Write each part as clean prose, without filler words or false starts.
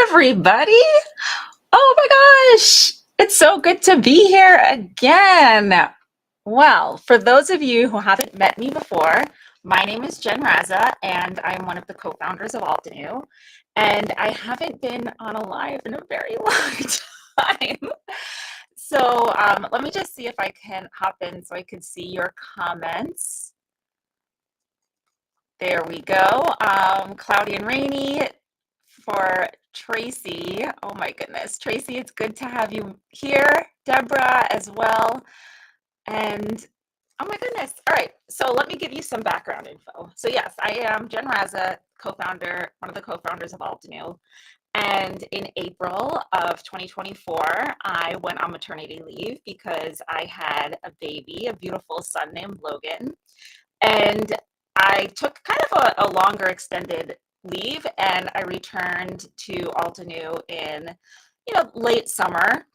everybody. Oh my gosh, it's so good to be here again. Well, for those of you who haven't met me before, my name is Jen Raza, and I'm one of the co-founders of Altenew. And I haven't been on a live in a very long time. So let me just see if I can hop in so I can see your comments. There we go. Cloudy and rainy for Tracy. Oh my goodness. Tracy, it's good to have you here. Deborah as well. And oh my goodness. All right. So let me give you some background info. So yes, I am Jen Raza, co-founder, one of the co-founders of Altenew. And in April of 2024, I went on maternity leave because I had a baby, a beautiful son named Logan. And I took kind of a longer extended leave, and I returned to Altenew in, late summer.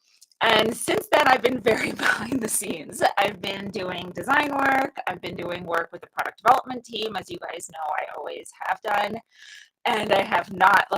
And since then, I've been very behind the scenes. I've been doing design work. I've been doing work with the product development team, as you guys know, I always have done. And I have not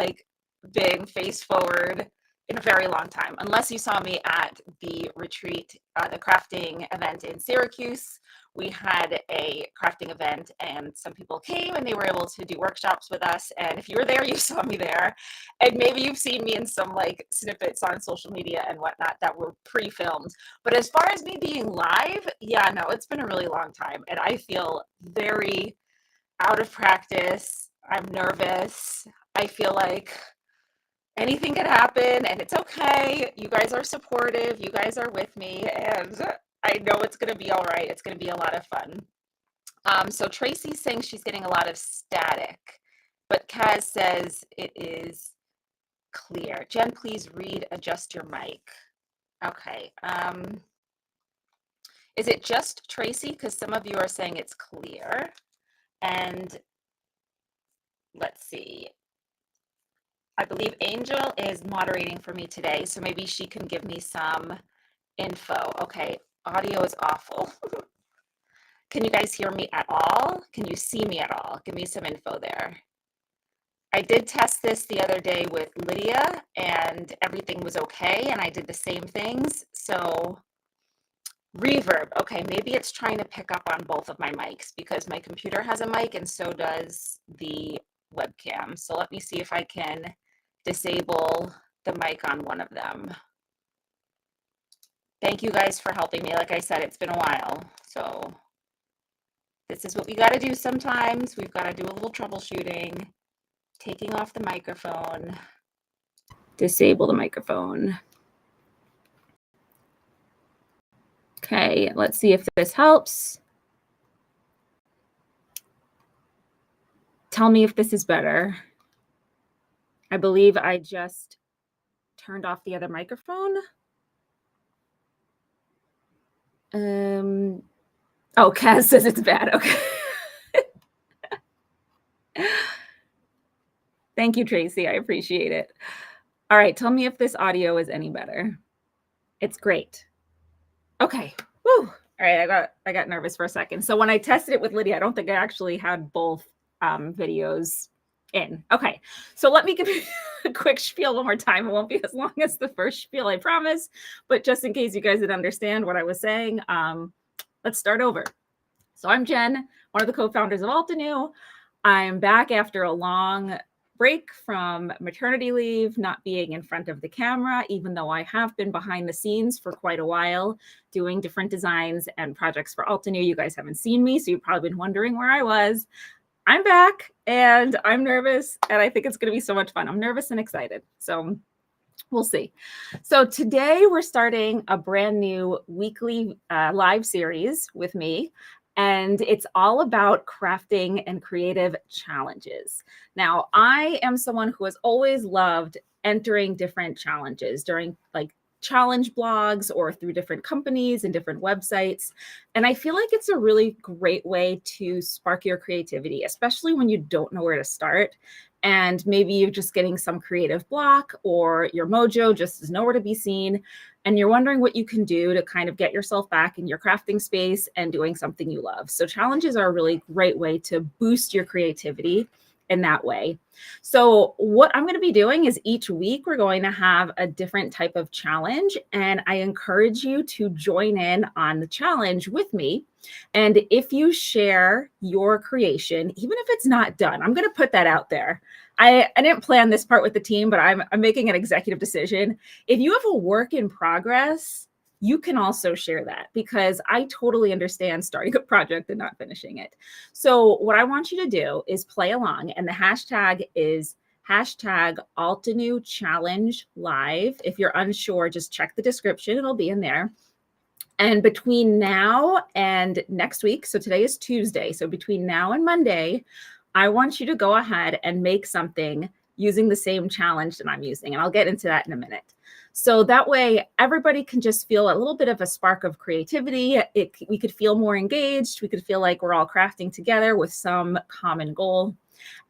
been face forward in a very long time, unless you saw me at the retreat, the crafting event in Syracuse. We had a crafting event and some people came and they were able to do workshops with us. And if you were there, you saw me there. And maybe you've seen me in some snippets on social media and whatnot that were pre-filmed. But as far as me being live, yeah, no, it's been a really long time. And I feel very out of practice. I'm nervous. I feel like anything could happen and it's okay. You guys are supportive. You guys are with me. And I know it's going to be all right. It's going to be a lot of fun. So Tracy's saying she's getting a lot of static, but Kaz says it is clear. Jen, please adjust your mic. Okay. Is it just Tracy? Because some of you are saying it's clear. And let's see. I believe Angel is moderating for me today, so maybe she can give me some info. Okay, audio is awful. Can you guys hear me at all? Can you see me at all? Give me some info there. I did test this the other day with Lydia and everything was okay, and I did the same things. So reverb, okay, maybe it's trying to pick up on both of my mics because my computer has a mic and so does the webcam. So let me see if I can disable the mic on one of them. Thank you guys for helping me. Like I said, it's been a while. So this is what we got to do sometimes. We've got to do a little troubleshooting. Taking off the microphone. Disable the microphone. Okay, let's see if this helps. Tell me if this is better. I believe I just turned off the other microphone. Oh, Kaz says it's bad. Okay. Thank you, Tracy. I appreciate it. All right, tell me if this audio is any better. It's great. Okay. Woo. All right, I got nervous for a second. So when I tested it with Lydia, I don't think I actually had both videos in. Okay, so let me give you a quick spiel one more time. It won't be as long as the first spiel, I promise, but just in case you guys didn't understand what I was saying, let's start over. So I'm Jen, one of the co-founders of Altenew. I'm back after a long break from maternity leave, not being in front of the camera, even though I have been behind the scenes for quite a while, doing different designs and projects for Altenew. You guys haven't seen me, so you've probably been wondering where I was. I'm back and I'm nervous and I think it's going to be so much fun. I'm nervous and excited. So we'll see. So today we're starting a brand new weekly live series with me. And it's all about crafting and creative challenges. Now, I am someone who has always loved entering different challenges during challenge blogs or through different companies and different websites. And I feel like it's a really great way to spark your creativity, especially when you don't know where to start. And maybe you're just getting some creative block or your mojo just is nowhere to be seen. And you're wondering what you can do to kind of get yourself back in your crafting space and doing something you love. So challenges are a really great way to boost your creativity in that way. So what I'm going to be doing is each week we're going to have a different type of challenge, and I encourage you to join in on the challenge with me. And if you share your creation, even if it's not done, I'm going to put that out there. I didn't plan this part with the team, but I'm making an executive decision. If you have a work in progress, you can also share that, because I totally understand starting a project and not finishing it. So what I want you to do is play along, and the hashtag is hashtag Altenew Challenge Live. If you're unsure, just check the description. It'll be in there. And between now and next week, so today is Tuesday, so between now and Monday, I want you to go ahead and make something using the same challenge that I'm using. And I'll get into that in a minute. So that way, everybody can just feel a little bit of a spark of creativity. We could feel more engaged. We could feel like we're all crafting together with some common goal.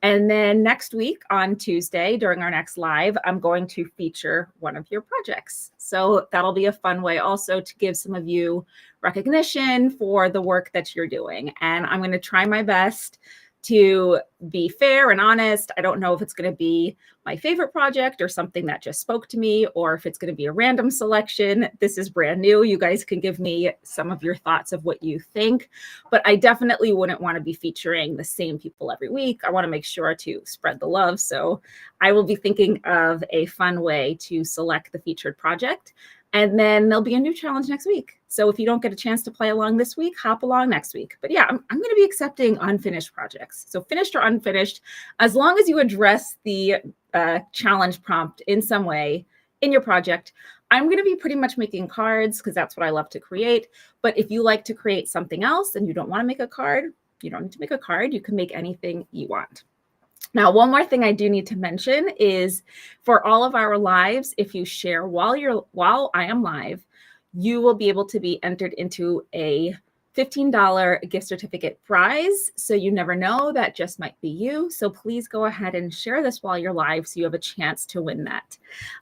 And then next week on Tuesday, during our next live, I'm going to feature one of your projects. So that'll be a fun way also to give some of you recognition for the work that you're doing. And I'm going to try my best to be fair and honest. I don't know if it's going to be my favorite project or something that just spoke to me, or if it's going to be a random selection. This is brand new. You guys can give me some of your thoughts of what you think, but I definitely wouldn't want to be featuring the same people every week. I want to make sure to spread the love. So I will be thinking of a fun way to select the featured project. And then there'll be a new challenge next week. So if you don't get a chance to play along this week, hop along next week. But yeah, I'm going to be accepting unfinished projects. So finished or unfinished, as long as you address the challenge prompt in some way in your project. I'm going to be pretty much making cards because that's what I love to create. But if you like to create something else and you don't want to make a card, you don't need to make a card. You can make anything you want. Now, one more thing I do need to mention is for all of our lives, if you share while I am live, you will be able to be entered into a $15 gift certificate prize. So you never know, that just might be you. So please go ahead and share this while you're live so you have a chance to win that.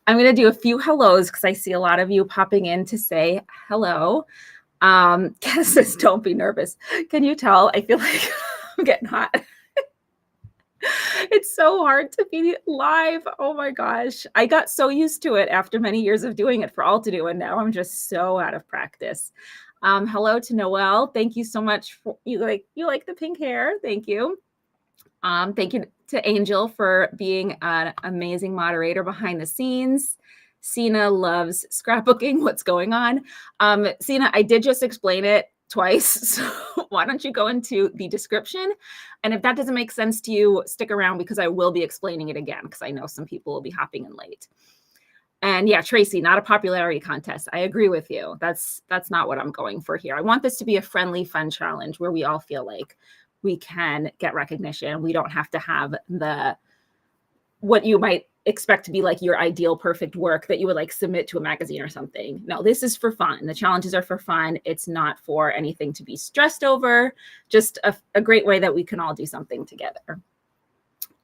I'm going to do a few hellos because I see a lot of you popping in to say hello. Cass says, don't be nervous. Can you tell? I feel like I'm getting hot. It's so hard to be live. Oh my gosh. I got so used to it after many years of doing it for Altenew, and now I'm just so out of practice. Hello to Noelle. Thank you so much for you like the pink hair. Thank you. Thank you to Angel for being an amazing moderator behind the scenes. Sina loves scrapbooking. What's going on? Sina, I did just explain it twice. So why don't you go into the description? And if that doesn't make sense to you, stick around because I will be explaining it again because I know some people will be hopping in late. And yeah, Tracy, not a popularity contest. I agree with you. That's not what I'm going for here. I want this to be a friendly, fun challenge where we all feel like we can get recognition. We don't have to have what you might expect to be like your ideal perfect work that you would like submit to a magazine or something. No, this is for fun. The challenges are for fun. It's not for anything to be stressed over, just a great way that we can all do something together.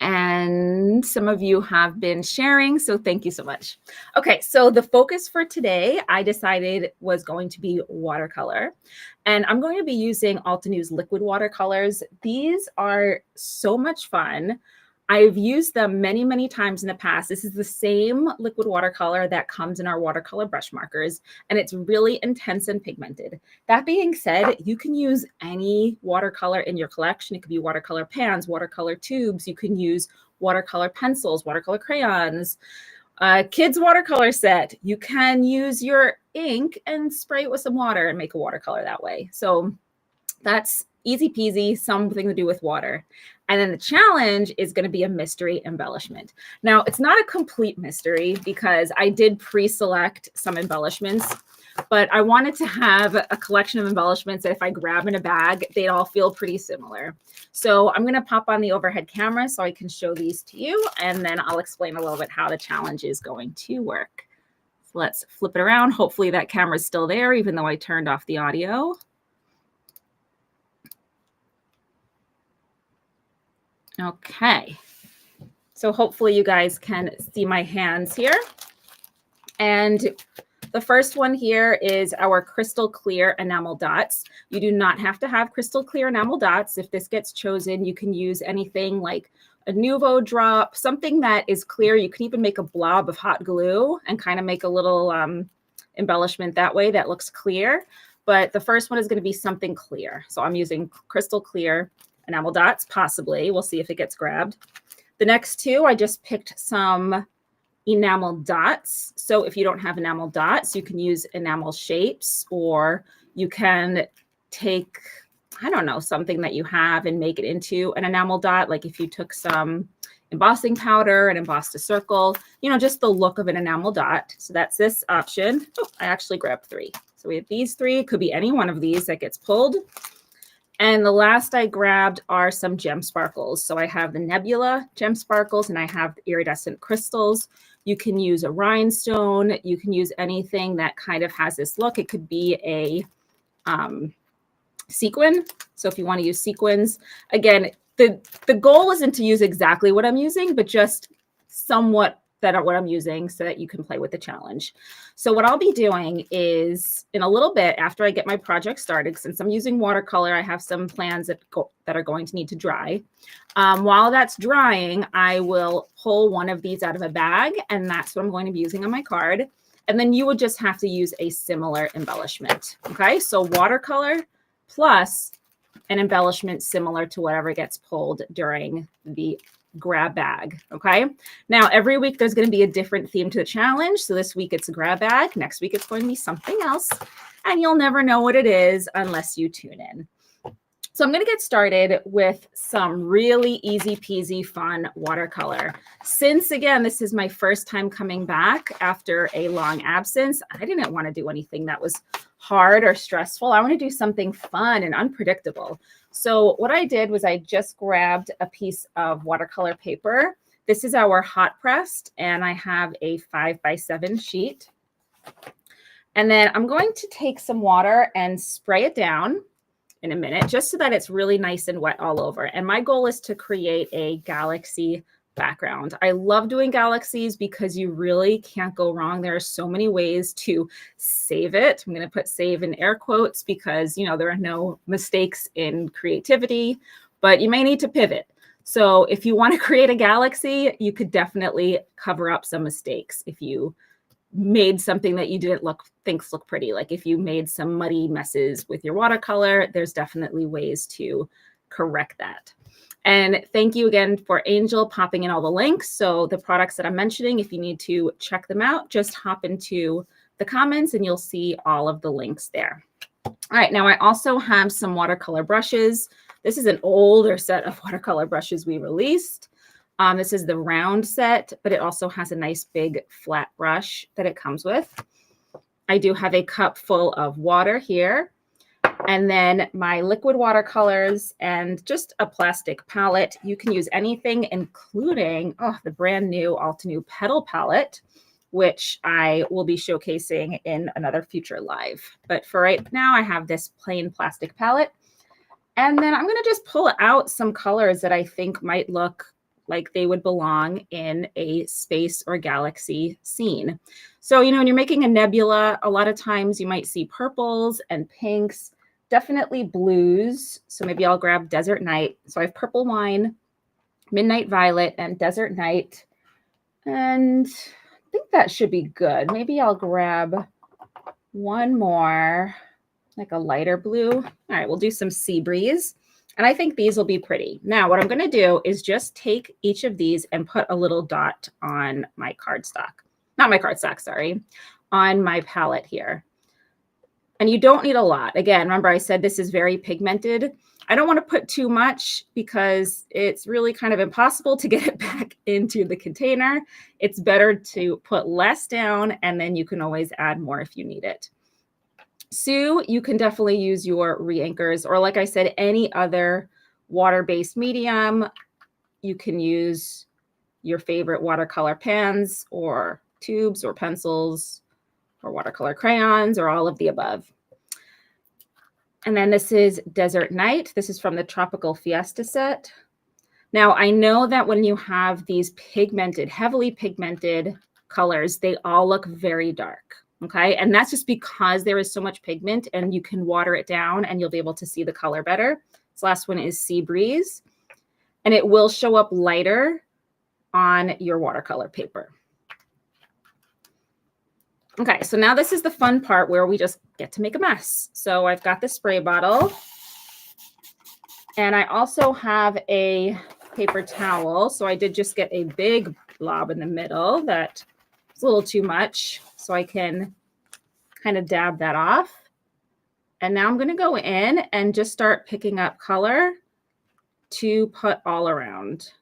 And some of you have been sharing, so thank you so much. Okay, so the focus for today, I decided was going to be watercolor. And I'm going to be using Altenew's liquid watercolors. These are so much fun. I've used them many, many times in the past. This is the same liquid watercolor that comes in our watercolor brush markers, and it's really intense and pigmented. That being said, you can use any watercolor in your collection. It could be watercolor pans, watercolor tubes. You can use watercolor pencils, watercolor crayons, kids watercolor set. You can use your ink and spray it with some water and make a watercolor that way. So that's easy peasy, something to do with water. And then the challenge is going to be a mystery embellishment. Now, it's not a complete mystery because I did pre-select some embellishments, but I wanted to have a collection of embellishments that if I grab in a bag, they'd all feel pretty similar. So I'm going to pop on the overhead camera so I can show these to you, and then I'll explain a little bit how the challenge is going to work. So let's flip it around. Hopefully that camera's still there, even though I turned off the audio. Okay, so hopefully you guys can see my hands here. And the first one here is our crystal clear enamel dots. You do not have to have crystal clear enamel dots. If this gets chosen, you can use anything like a Nuvo drop, something that is clear. You can even make a blob of hot glue and kind of make a little embellishment that way that looks clear. But the first one is going to be something clear. So I'm using crystal clear enamel dots, possibly. We'll see if it gets grabbed. The next two, I just picked some enamel dots. So if you don't have enamel dots, you can use enamel shapes, or you can take, I don't know, something that you have and make it into an enamel dot. Like if you took some embossing powder and embossed a circle, you know, just the look of an enamel dot. So that's this option. Oh, I actually grabbed three. So we have these three. It could be any one of these that gets pulled. And the last I grabbed are some gem sparkles. So I have the nebula gem sparkles and I have the iridescent crystals. You can use a rhinestone. You can use anything that kind of has this look. It could be a sequin. So if you want to use sequins, again, the goal isn't to use exactly what I'm using, but just somewhat that are what I'm using so that you can play with the challenge. So what I'll be doing is in a little bit after I get my project started, since I'm using watercolor, I have some plans that are going to need to dry. While that's drying, I will pull one of these out of a bag, and that's what I'm going to be using on my card. And then you would just have to use a similar embellishment. Okay, so watercolor plus an embellishment similar to whatever gets pulled during the grab bag. Okay, now every week there's going to be a different theme to the challenge. So this week it's a grab bag, next week it's going to be something else, and you'll never know what it is unless you tune in. So I'm going to get started with some really easy peasy fun watercolor. Since again this is my first time coming back after a long absence, I didn't want to do anything that was hard or stressful. I want to do something fun and unpredictable. So what I did was I just grabbed a piece of watercolor paper. This is our hot pressed, and I have a 5x7 sheet. And then I'm going to take some water and spray it down in a minute, just so that it's really nice and wet all over. And my goal is to create a galaxy background. I love doing galaxies because you really can't go wrong. There are so many ways to save it. I'm going to put save in air quotes because, you know, there are no mistakes in creativity, but you may need to pivot. So if you want to create a galaxy, you could definitely cover up some mistakes. If you made something that you didn't think look pretty, like if you made some muddy messes with your watercolor, there's definitely ways to correct that. And thank you again for Angel popping in all the links. So the products that I'm mentioning, if you need to check them out, just hop into the comments and you'll see all of the links there. All right, now I also have some watercolor brushes. This is an older set of watercolor brushes we released. This is the round set, but it also has a nice big flat brush that it comes with. I do have a cup full of water here. And then my liquid watercolors and just a plastic palette. You can use anything, including the brand new Altenew petal palette, which I will be showcasing in another future live. But for right now, I have this plain plastic palette. And then I'm going to just pull out some colors that I think might look like they would belong in a space or galaxy scene. So, you know, when you're making a nebula, a lot of times you might see purples and pinks, definitely blues. So maybe I'll grab Desert Night. So I have Purple Wine, Midnight Violet, and Desert Night. And I think that should be good. Maybe I'll grab one more, like a lighter blue. All right, we'll do some Sea Breeze. And I think these will be pretty. Now, what I'm going to do is just take each of these and put a little dot on my cardstock. Not my cardstock, sorry, on my palette here. And you don't need a lot. Again, remember I said this is very pigmented. I don't want to put too much because it's really kind of impossible to get it back into the container. It's better to put less down, and then you can always add more if you need it. Sue, you can definitely use your re-anchors, or like I said, any other water-based medium. You can use your favorite watercolor pans or tubes or pencils or watercolor crayons or all of the above. And then this is Desert Night. This is from the Tropical Fiesta set. Now, I know that when you have these pigmented, heavily pigmented colors, they all look very dark. Okay, and that's just because there is so much pigment, and you can water it down and you'll be able to see the color better. This last one is Sea Breeze. and it will show up lighter on your watercolor paper. Okay, so now this is the fun part where we just get to make a mess. So I've got the spray bottle, and I also have a paper towel. So I did just get a big blob in the middle that's a little too much. So I can kind of dab that off. And now I'm going to go in and just start picking up color to put all around.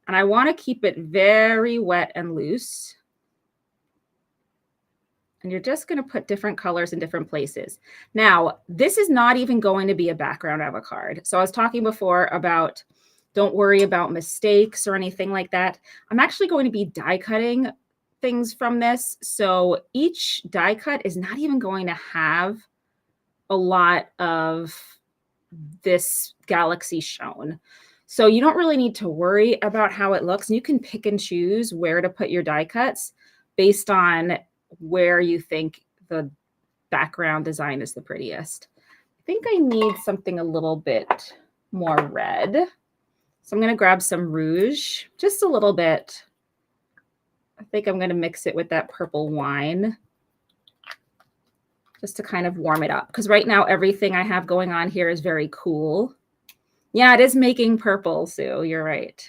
And I want to keep it very wet and loose. And you're just going to put different colors in different places. Now, this is not even going to be a background of a card. So I was talking before about don't worry about mistakes or anything like that. I'm actually going to be die cutting things from this. So each die cut is not even going to have a lot of this galaxy shown. So you don't really need to worry about how it looks. And you can pick and choose where to put your die cuts based on where you think the background design is the prettiest. I think I need something a little bit more red. So I'm going to grab some rouge, just a little bit. I think I'm going to mix it with that purple wine just to kind of warm it up. Because right now, everything I have going on here is very cool. Yeah, it is making purple, Sue. You're right.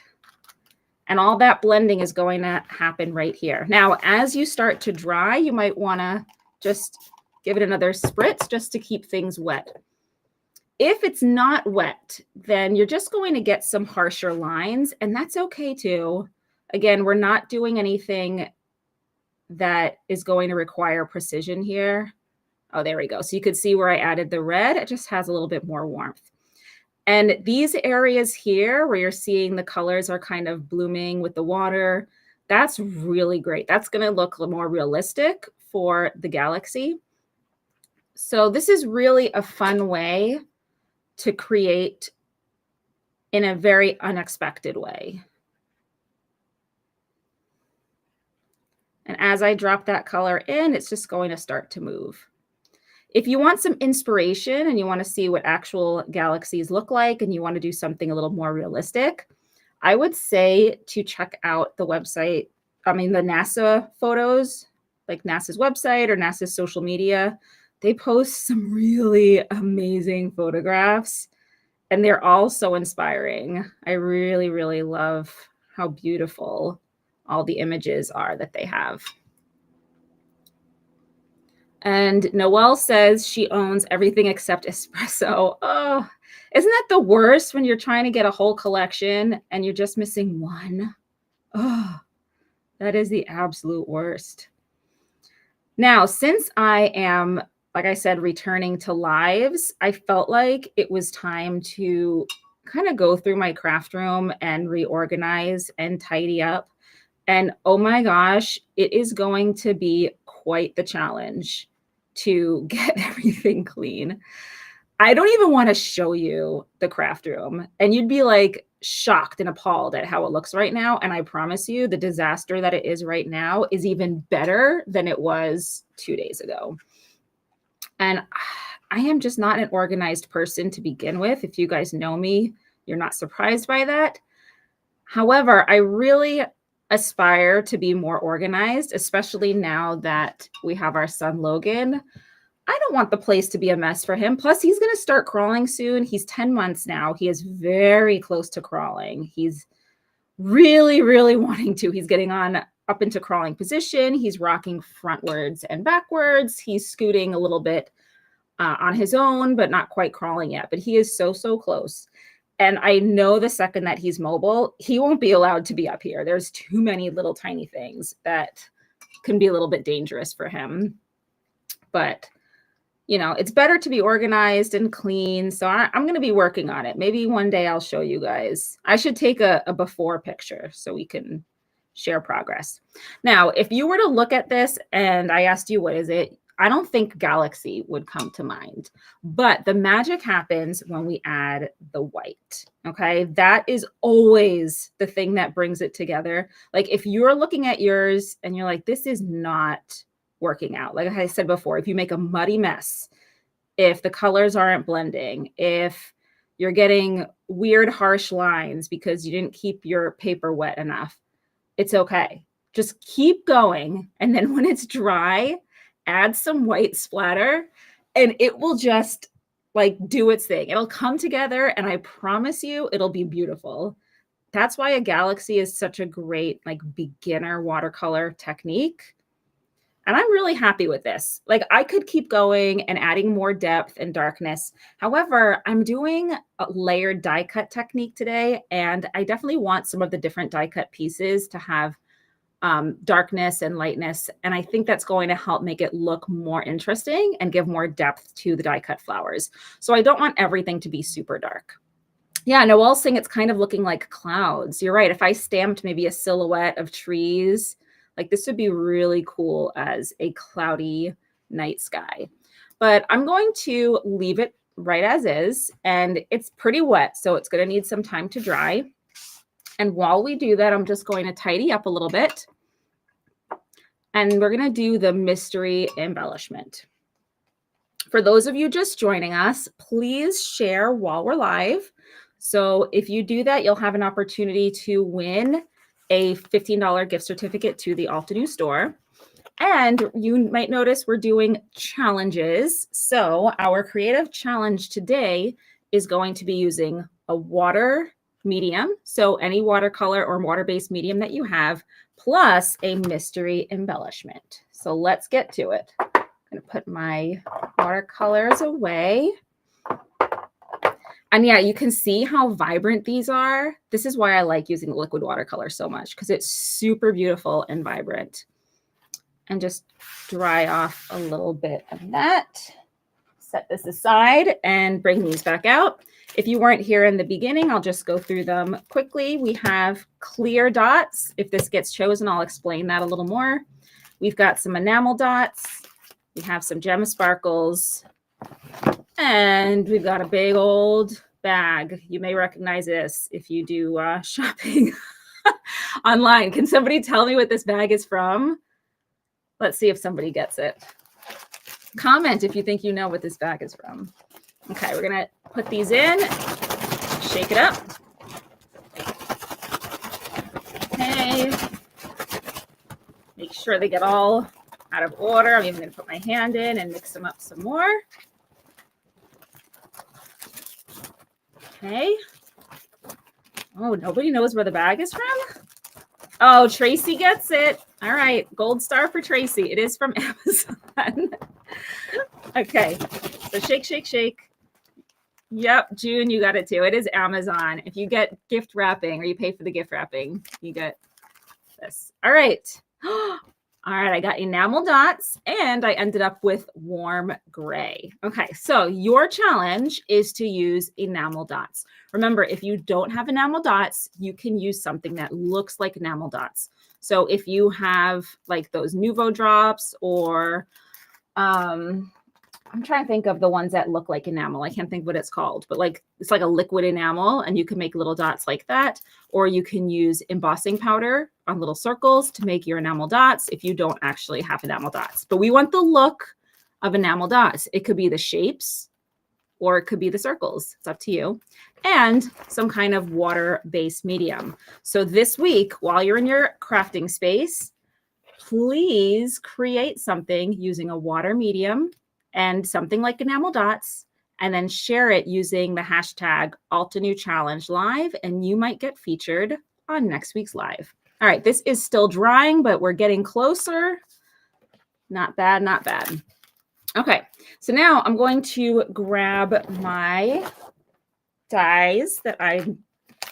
And all that blending is going to happen right here. Now, as you start to dry, you might want to just give it another spritz just to keep things wet. If it's not wet, then you're just going to get some harsher lines, and that's okay too. Again, we're not doing anything that is going to require precision here. Oh, there we go. So you could see where I added the red. It just has a little bit more warmth. And these areas here where you're seeing the colors are kind of blooming with the water, that's really great. That's going to look more realistic for the galaxy. So this is really a fun way to create in a very unexpected way. And as I drop that color in, it's just going to start to move. If you want some inspiration and you want to see what actual galaxies look like and you want to do something a little more realistic, I would say to check out the website, the NASA photos, like NASA's website or NASA's social media. They post some really amazing photographs and they're all so inspiring. I really, really love how beautiful all the images are that they have. And Noelle says she owns everything except espresso. Oh, isn't that the worst when you're trying to get a whole collection and you're just missing one? Oh, that is the absolute worst. Now, since I am, like I said, returning to lives, I felt like it was time to kind of go through my craft room and reorganize and tidy up. And oh my gosh, it is going to be quite the challenge to get everything clean. I don't even want to show you the craft room, and you'd be like shocked and appalled at how it looks right now. And I promise you, the disaster that it is right now is even better than it was 2 days ago. And I am just not an organized person to begin with. If you guys know me, you're not surprised by that. However, I really aspire to be more organized, especially now that we have our son Logan. I don't want the place to be a mess for him. Plus, he's going to start crawling soon. He's 10 months now. He is very close to crawling. He's really, really wanting to. He's getting on up into crawling position. He's rocking frontwards and backwards. He's scooting a little bit on his own, but not quite crawling yet. But he is so, so close. And I know the second that he's mobile, he won't be allowed to be up here. There's too many little tiny things that can be a little bit dangerous for him. But, you know, it's better to be organized and clean. So I'm going to be working on it. Maybe one day I'll show you guys. I should take a before picture so we can share progress. Now, if you were to look at this and I asked you, what is it? I don't think galaxy would come to mind, but the magic happens when we add the white. Okay. That is always the thing that brings it together. Like if you're looking at yours and you're like, this is not working out. Like I said before, if you make a muddy mess, if the colors aren't blending, if you're getting weird, harsh lines because you didn't keep your paper wet enough. It's okay. Just keep going. And then when it's dry, add some white splatter and it will just like do its thing. It'll come together and I promise you it'll be beautiful. That's why a galaxy is such a great like beginner watercolor technique. And I'm really happy with this. Like I could keep going and adding more depth and darkness. However, I'm doing a layered die cut technique today. And I definitely want some of the different die cut pieces to have darkness and lightness. And I think that's going to help make it look more interesting and give more depth to the die cut flowers. So I don't want everything to be super dark. Yeah, Noelle's saying it's kind of looking like clouds. You're right. If I stamped maybe a silhouette of trees, like this would be really cool as a cloudy night sky. But I'm going to leave it right as is. And it's pretty wet, so it's going to need some time to dry. And while we do that, I'm just going to tidy up a little bit. And we're going to do the mystery embellishment. For those of you just joining us, please share while we're live. So if you do that, you'll have an opportunity to win a $15 gift certificate to the Altenew store. And you might notice we're doing challenges. So our creative challenge today is going to be using a water medium. So any watercolor or water-based medium that you have, plus a mystery embellishment. So let's get to it. I'm going to put my watercolors away. And yeah, you can see how vibrant these are. This is why I like using liquid watercolor so much, because it's super beautiful and vibrant. And just dry off a little bit of that. Set this aside and bring these back out. If you weren't here in the beginning, I'll just go through them quickly. We have clear dots. If this gets chosen, I'll explain that a little more. We've got some enamel dots. We have some gem sparkles. And we've got a big old bag. You may recognize this if you do shopping online. Can somebody tell me what this bag is from? Let's see if somebody gets it. Comment if you think you know what this bag is from. Okay, we're going to put these in, shake it up. Okay. Make sure they get all out of order. I'm even going to put my hand in and mix them up some more. Okay. Oh, nobody knows where the bag is from? Oh, Tracy gets it. All right. Gold star for Tracy. It is from Amazon. Okay. So shake, shake, shake. Yep. June, you got it too. It is Amazon. If you get gift wrapping or you pay for the gift wrapping, you get this. All right. All right, I got enamel dots and I ended up with warm gray. Okay, so your challenge is to use enamel dots. Remember, if you don't have enamel dots, you can use something that looks like enamel dots. So if you have like those Nuvo drops or I'm trying to think of the ones that look like enamel. I can't think what it's called, but like it's like a liquid enamel and you can make little dots like that. Or you can use embossing powder on little circles to make your enamel dots if you don't actually have enamel dots. But we want the look of enamel dots. It could be the shapes or it could be the circles. It's up to you. And some kind of water-based medium. So this week, while you're in your crafting space, please create something using a water medium and something like enamel dots, and then share it using the hashtag Altenew Challenge Live, and you might get featured on next week's live. All right, this is still drying, but we're getting closer. Not bad, not bad. Okay, so now I'm going to grab my dies that I'm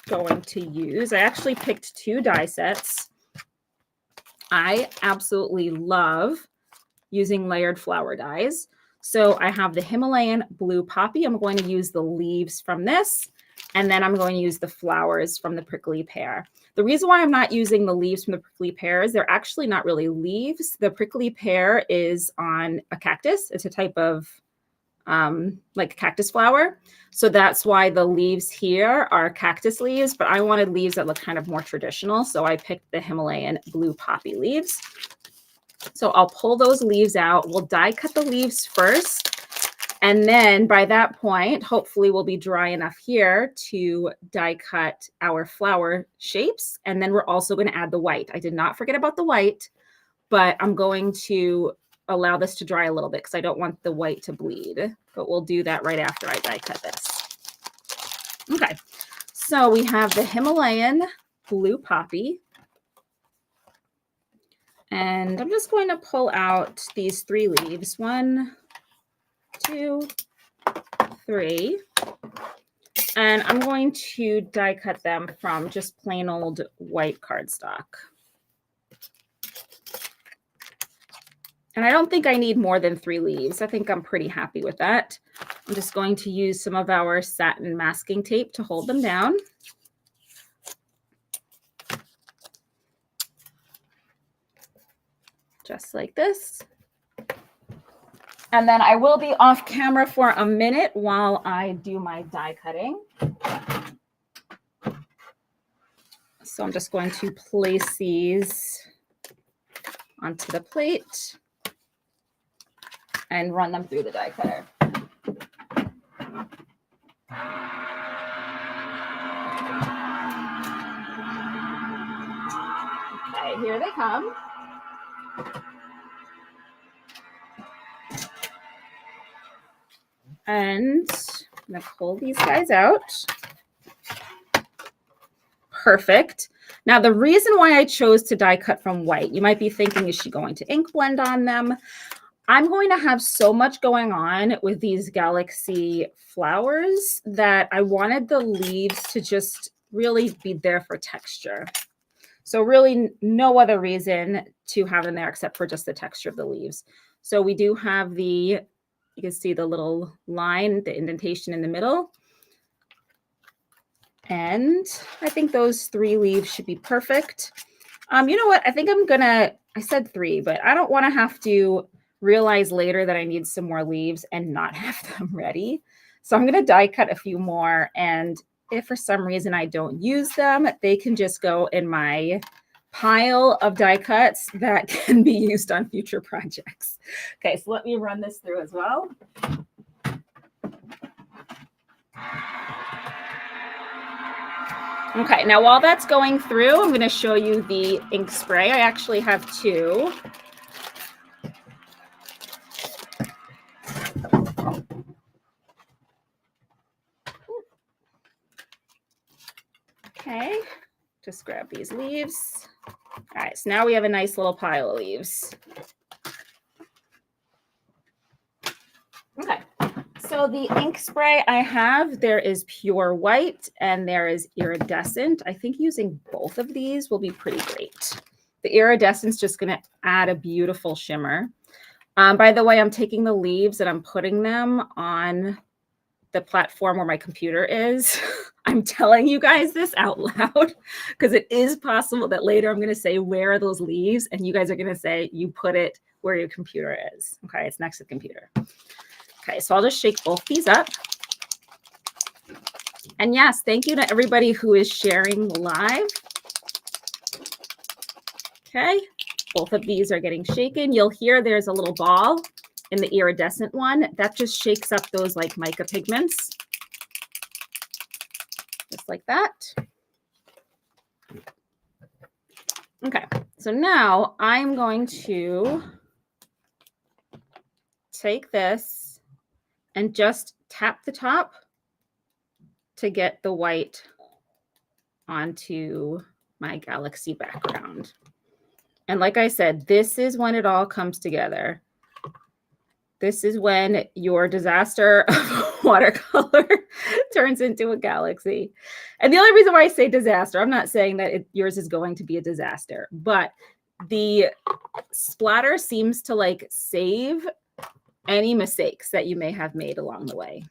going to use. I actually picked 2 die sets. I absolutely love using layered flower dies. So I have the Himalayan blue poppy. I'm going to use the leaves from this, and then I'm going to use the flowers from the prickly pear. The reason why I'm not using the leaves from the prickly pear is they're actually not really leaves. The prickly pear is on a cactus. It's a type of like cactus flower. So that's why the leaves here are cactus leaves, but I wanted leaves that look kind of more traditional. So I picked the Himalayan blue poppy leaves. So I'll pull those leaves out. We'll die cut the leaves first. And then by that point, hopefully we'll be dry enough here to die cut our flower shapes. And then we're also going to add the white. I did not forget about the white, but I'm going to allow this to dry a little bit because I don't want the white to bleed. But we'll do that right after I die cut this. Okay, so we have the Himalayan blue poppy. And I'm just going to pull out these 3 leaves. 1, 2, 3. And I'm going to die cut them from just plain old white cardstock. And I don't think I need more than 3 leaves. I think I'm pretty happy with that. I'm just going to use some of our satin masking tape to hold them down. Just like this. And then I will be off camera for a minute while I do my die cutting. So I'm just going to place these onto the plate and run them through the die cutter. Okay, here they come. And I'm going to pull these guys out. Perfect. Now, the reason why I chose to die cut from white, you might be thinking, is she going to ink blend on them? I'm going to have so much going on with these galaxy flowers that I wanted the leaves to just really be there for texture. So really no other reason to have them there except for just the texture of the leaves. So we do have the, you can see the little line, the indentation in the middle. And I think those 3 leaves should be perfect. You know what? I think I'm gonna, I said 3, but I don't want to have to realize later that I need some more leaves and not have them ready. So I'm gonna die cut a few more. And if for some reason I don't use them, they can just go in my pile of die cuts that can be used on future projects. Okay, so let me run this through as well. Okay, now while that's going through, I'm going to show you the ink spray. I actually have 2. Okay, just grab these leaves. All right, so now we have a nice little pile of leaves. Okay, so the ink spray I have, there is pure white and there is iridescent. I think using both of these will be pretty great. The iridescent is just going to add a beautiful shimmer. By the way, I'm taking the leaves and I'm putting them on the platform where my computer is. I'm telling you guys this out loud because it is possible that later I'm going to say, where are those leaves? And you guys are going to say, you put it where your computer is. Okay, it's next to the computer. Okay, so I'll just shake both these up. And yes, thank you to everybody who is sharing live. Okay, both of these are getting shaken. You'll hear there's a little ball in the iridescent one. That just shakes up those like mica pigments. Just like that. Okay, so now I'm going to take this and just tap the top to get the white onto my galaxy background. And like I said, this is when it all comes together. This is when your disaster of watercolor turns into a galaxy. And the only reason why I say disaster, I'm not saying that yours is going to be a disaster, but the splatter seems to like save any mistakes that you may have made along the way.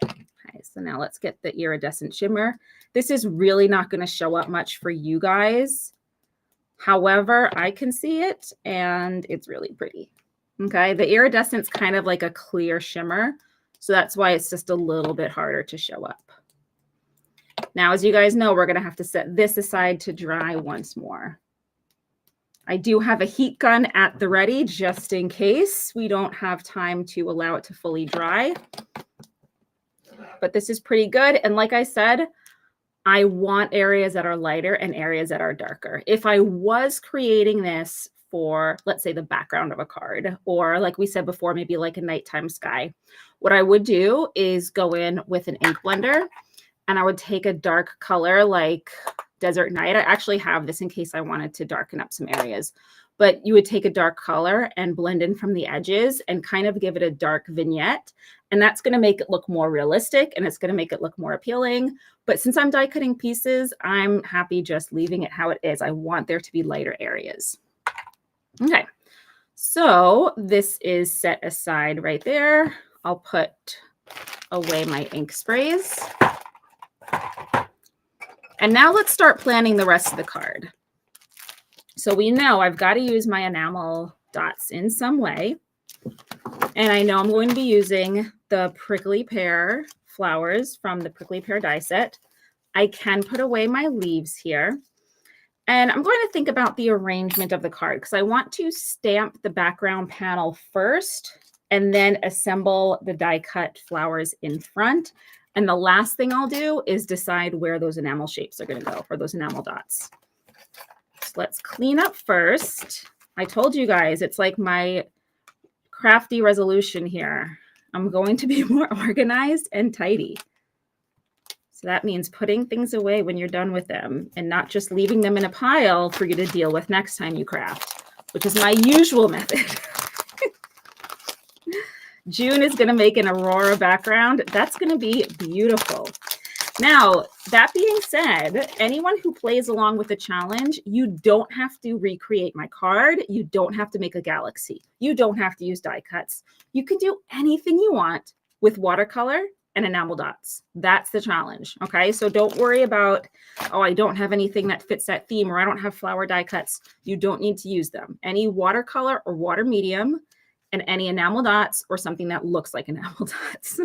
Okay, so now let's get the iridescent shimmer. This is really not going to show up much for you guys. However, I can see it and it's really pretty. Okay, the iridescent's kind of like a clear shimmer, so that's why it's just a little bit harder to show up. Now, as you guys know, we're going to have to set this aside to dry once more. I do have a heat gun at the ready just in case we don't have time to allow it to fully dry. But this is pretty good. And like I said, I want areas that are lighter and areas that are darker. If I was creating this for, let's say, the background of a card, or like we said before, maybe like a nighttime sky, what I would do is go in with an ink blender and I would take a dark color like Desert Night. I actually have this in case I wanted to darken up some areas, but you would take a dark color and blend in from the edges and kind of give it a dark vignette. And that's going to make it look more realistic and it's going to make it look more appealing. But since I'm die cutting pieces, I'm happy just leaving it how it is. I want there to be lighter areas. Okay, so this is set aside right there. I'll put away my ink sprays. And now let's start planning the rest of the card. So we know I've got to use my enamel dots in some way. And I know I'm going to be using the prickly pear flowers from the prickly pear die set. I can put away my leaves here. And I'm going to think about the arrangement of the card because I want to stamp the background panel first and then assemble the die cut flowers in front. And the last thing I'll do is decide where those enamel shapes are going to go, or those enamel dots. So let's clean up first. I told you guys, it's like my crafty resolution here. I'm going to be more organized and tidy. So that means putting things away when you're done with them and not just leaving them in a pile for you to deal with next time you craft, which is my usual method. June is going to make an aurora background. That's going to be beautiful. Now, that being said, anyone who plays along with the challenge, you don't have to recreate my card. You don't have to make a galaxy. You don't have to use die cuts. You can do anything you want with watercolor and enamel dots. That's the challenge. Okay, so don't worry about, oh, I don't have anything that fits that theme, or I don't have flower die cuts. You don't need to use them. Any watercolor or water medium and any enamel dots or something that looks like enamel dots.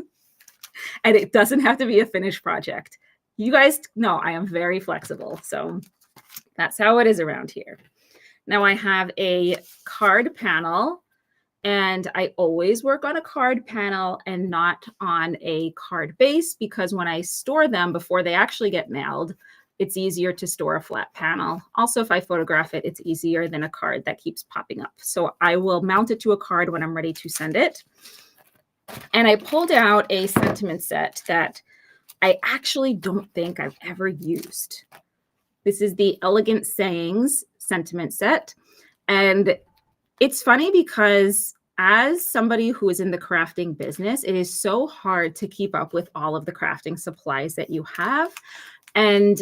And it doesn't have to be a finished project. You guys know I am very flexible. So that's how it is around here. Now I have a card panel, and I always work on a card panel and not on a card base, because when I store them before they actually get mailed, it's easier to store a flat panel. Also, if I photograph it, it's easier than a card that keeps popping up. So I will mount it to a card when I'm ready to send it. And I pulled out a sentiment set that I actually don't think I've ever used. This is the Elegant Sayings sentiment set. And it's funny because as somebody who is in the crafting business, it is so hard to keep up with all of the crafting supplies that you have. And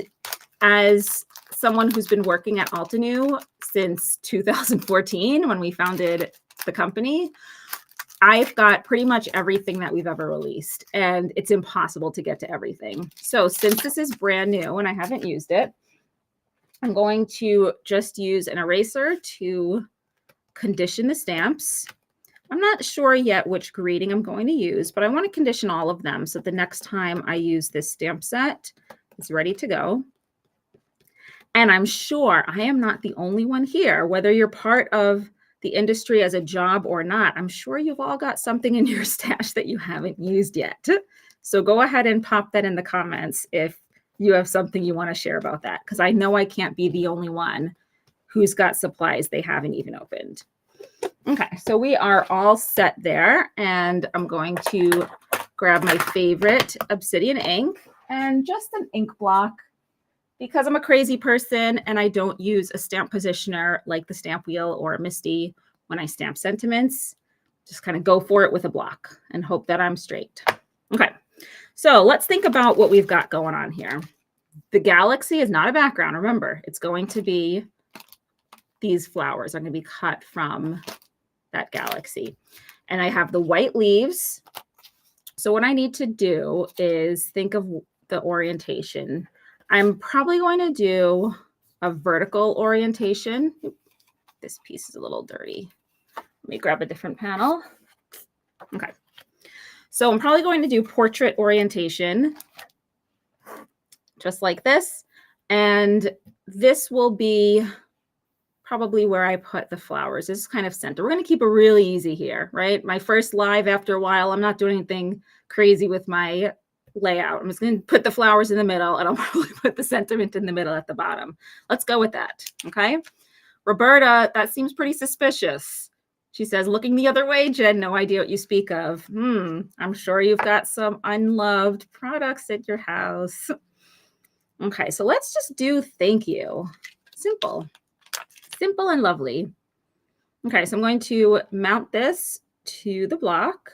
as someone who's been working at Altenew since 2014, when we founded the company, I've got pretty much everything that we've ever released, and it's impossible to get to everything. So since this is brand new and I haven't used it, I'm going to just use an eraser to condition the stamps. I'm not sure yet which grading I'm going to use, but I want to condition all of them so the next time I use this stamp set, it's ready to go. And I'm sure I am not the only one here, whether you're part of the industry as a job or not. I'm sure you've all got something in your stash that you haven't used yet. So go ahead and pop that in the comments if you have something you want to share about that, because I know I can't be the only one who's got supplies they haven't even opened. Okay, so we are all set there, and I'm going to grab my favorite Obsidian ink and just an ink block, because I'm a crazy person and I don't use a stamp positioner like the Stamp Wheel or a Misty when I stamp sentiments. Just kind of go for it with a block and hope that I'm straight. Okay, so let's think about what we've got going on here. The galaxy is not a background. Remember, it's going to be these flowers are going to be cut from that galaxy. And I have the white leaves. So what I need to do is think of the orientation. I'm probably going to do a vertical orientation. This piece is a little dirty. Let me grab a different panel. Okay. So I'm probably going to do portrait orientation, just like this. And this will be probably where I put the flowers. This is kind of center. We're going to keep it really easy here, right? My first live after a while, I'm not doing anything crazy with my layout. I'm just going to put the flowers in the middle, and I'll probably put the sentiment in the middle at the bottom. Let's go with that, okay? Roberta, that seems pretty suspicious. She says, looking the other way, Jen, no idea what you speak of. I'm sure you've got some unloved products at your house. Okay, so let's just do thank you. Simple. Simple and lovely. Okay, so I'm going to mount this to the block.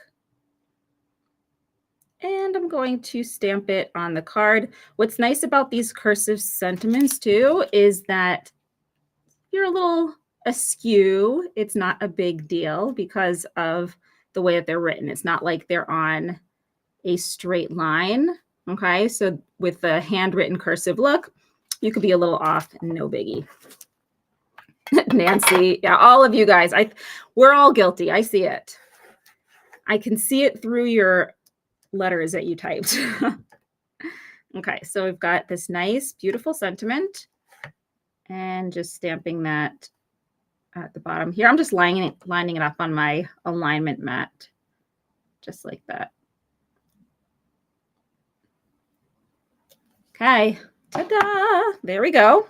And I'm going to stamp it on the card. What's nice about these cursive sentiments too is that you're a little askew. It's not a big deal because of the way that they're written. It's not like they're on a straight line. Okay, so with the handwritten cursive look, you could be a little off, no biggie. Nancy, yeah, all of you guys, we're all guilty. I see it. I can see it through your letters that you typed. Okay, so we've got this nice, beautiful sentiment and just stamping that at the bottom here. I'm just lining it up on my alignment mat, just like that. Okay, ta-da! There we go.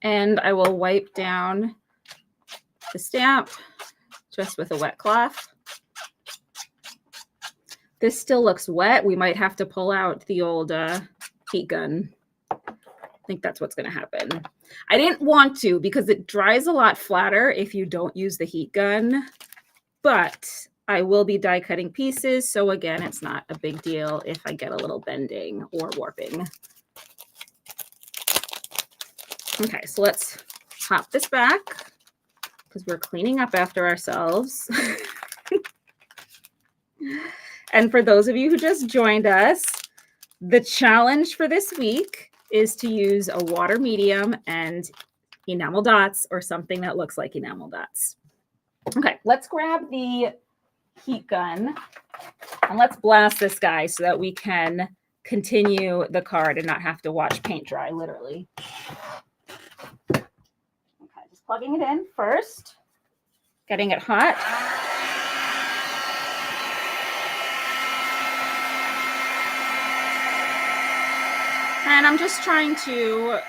And I will wipe down the stamp just with a wet cloth. This still looks wet. We might have to pull out the old heat gun. I think that's what's going to happen. I didn't want to because it dries a lot flatter if you don't use the heat gun, but I will be die cutting pieces. So again, it's not a big deal if I get a little bending or warping. Okay, so let's pop this back because we're cleaning up after ourselves. And for those of you who just joined us, the challenge for this week is to use a water medium and enamel dots or something that looks like enamel dots. Okay, let's grab the heat gun and let's blast this guy so that we can continue the card and not have to watch paint dry, literally. Okay, just plugging it in first, getting it hot. And I'm just trying to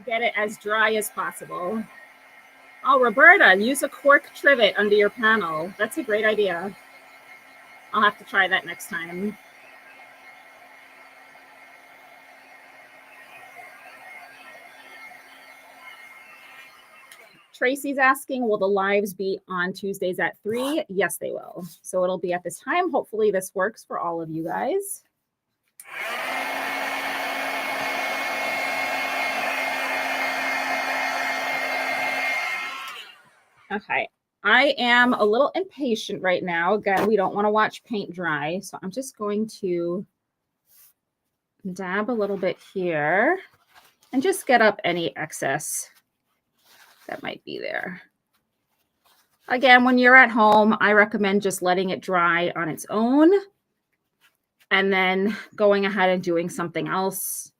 get it as dry as possible. Oh, Roberta, use a cork trivet under your panel. That's a great idea. I'll have to try that next time. Tracy's asking, will the lives be on Tuesdays at 3? Yes, they will. So it'll be at this time. Hopefully this works for all of you guys. Okay, I am a little impatient right now. Again, we don't want to watch paint dry, so I'm just going to dab a little bit here and just get up any excess that might be there. Again, when you're at home, I recommend just letting it dry on its own and then going ahead and doing something else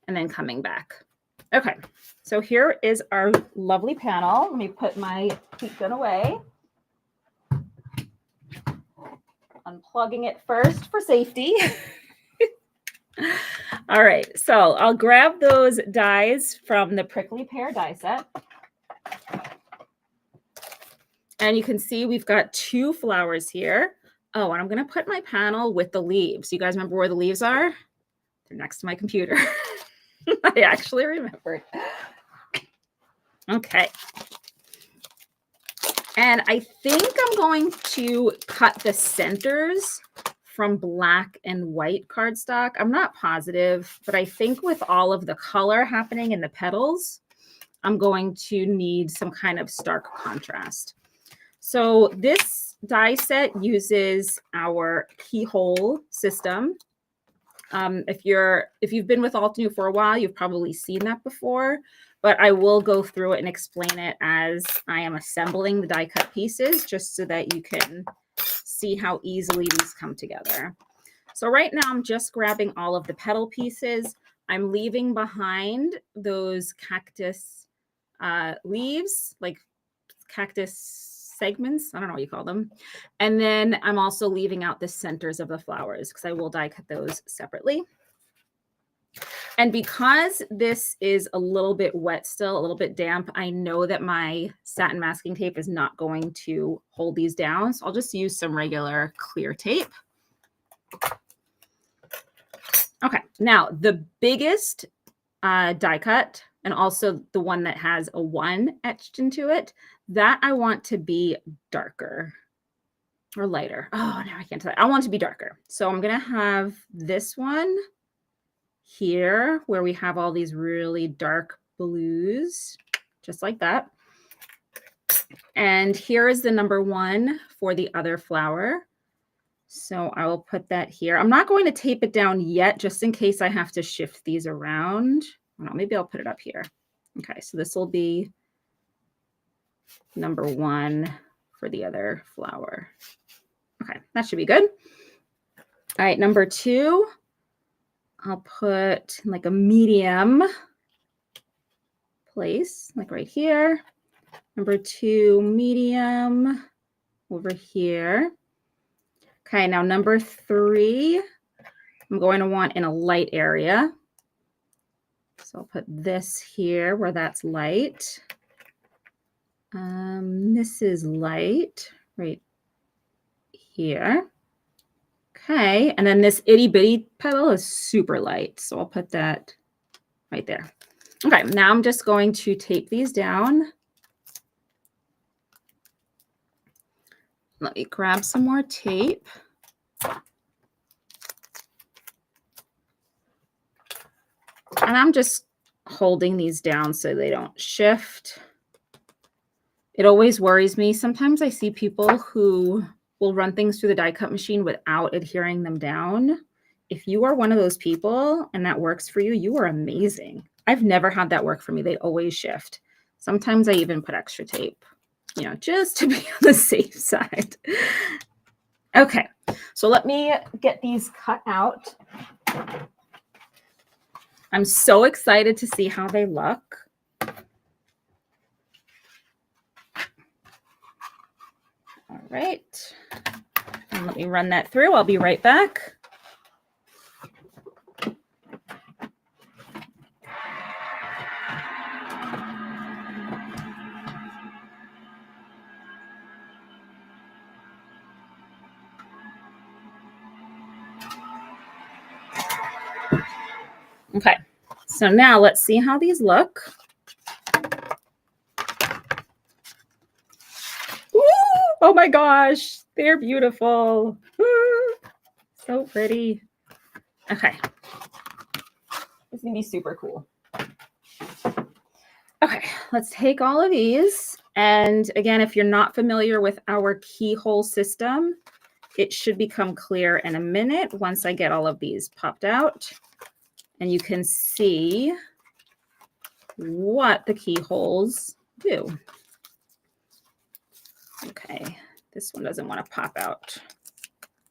and then coming back. Okay, so here is our lovely panel. Let me put my heat gun away. Unplugging it first for safety. All right, so I'll grab those dies from the Prickly Pear die set. And you can see we've got 2 flowers here. Oh, and I'm going to put my panel with the leaves. You guys remember where the leaves are? They're next to my computer. I actually remembered. Okay. And I think I'm going to cut the centers from black and white cardstock. I'm not positive, but I think with all of the color happening in the petals, I'm going to need some kind of stark contrast. So this die set uses our keyhole system. If you've been with Altenew for a while, you've probably seen that before, but I will go through it and explain it as I am assembling the die cut pieces, just so that you can see how easily these come together. So right now I'm just grabbing all of the petal pieces. I'm leaving behind those cactus leaves, like cactus segments. I don't know what you call them. And then I'm also leaving out the centers of the flowers because I will die cut those separately. And because this is a little bit wet still, a little bit damp, I know that my satin masking tape is not going to hold these down. So I'll just use some regular clear tape. Okay, now the biggest die cut, and also the one that has a 1 etched into it, that I want to be darker or lighter. Oh, no, I can't tell. I want it to be darker. So I'm going to have this one here where we have all these really dark blues, just like that. And here is the number 1 for the other flower. So I will put that here. I'm not going to tape it down yet, just in case I have to shift these around. No, maybe I'll put it up here. Okay, so this will be number 1 for the other flower. Okay, that should be good. All right, number 2, I'll put like a medium place, like right here. Number 2, medium over here. Okay, now number 3, I'm going to want in a light area. So I'll put this here where that's light. This is light right here. Okay, and then this itty bitty petal is super light. So I'll put that right there. Okay, now I'm just going to tape these down. Let me grab some more tape. And I'm just holding these down so they don't shift. It always worries me. Sometimes I see people who will run things through the die cut machine without adhering them down. If you are one of those people and that works for you, you are amazing. I've never had that work for me. They always shift. Sometimes I even put extra tape, you know, just to be on the safe side. Okay, so let me get these cut out. I'm so excited to see how they look. All right, and let me run that through. I'll be right back. Okay, so now let's see how these look. Ooh, oh my gosh, they're beautiful. Ooh, so pretty. Okay, this is gonna be super cool. Okay, let's take all of these. And again, if you're not familiar with our keyhole system, it should become clear in a minute once I get all of these popped out. And you can see what the keyholes do. Okay, this one doesn't want to pop out.